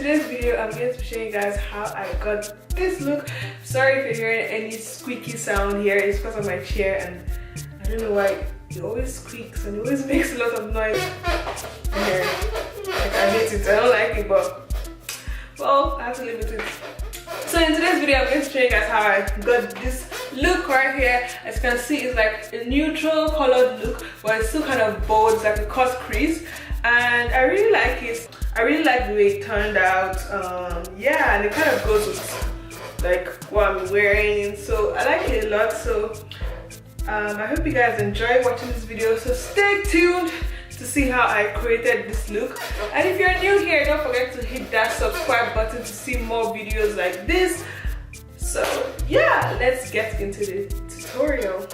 today's video, I'm going to be showing you guys how I got this look. Sorry if you're hearing any squeaky sound here, it's because of my chair and I don't know why it always squeaks and it always makes a lot of noise in here. Like, I hate it, I don't like it, but well, I have to live with it. So in today's video, I'm going to show you guys how I got this look right here. As you can see, it's like a neutral colored look, but it's still kind of bold. It's like a cut crease, and I really like it. I really like the way it turned out. Yeah, and it kind of goes with like what I'm wearing, so I like it a lot. So I hope you guys enjoy watching this video, so stay tuned to see how I created this look. And if you're new here, don't forget to hit that subscribe button to see more videos like this. So yeah, let's get into the tutorial.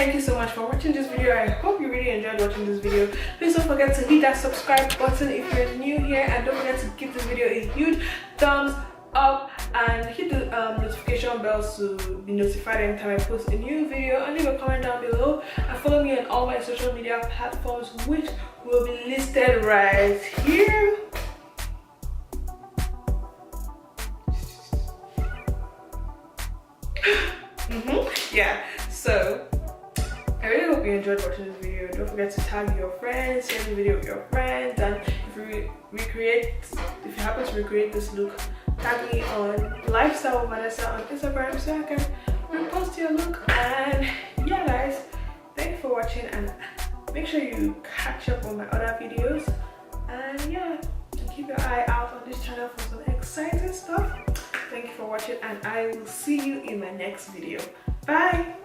thank you so much for watching this video. I hope you really enjoyed watching this video. Please don't forget to hit that subscribe button if you're new here, and don't forget to give this video a huge thumbs up and hit the notification bell to be notified anytime I post a new video, and leave a comment down below and follow me on all my social media platforms, which will be listed right here. Yeah, so I really hope you enjoyed watching this video. Don't forget to tag your friends, share the video with your friends, and if you happen to recreate this look, tag me on Lifestyle with Vanessa on Instagram so I can repost your look. And yeah guys, thank you for watching, and make sure you catch up on my other videos, and yeah, keep your eye out on this channel for some exciting stuff. Thank you for watching, and I will see you in my next video. Bye.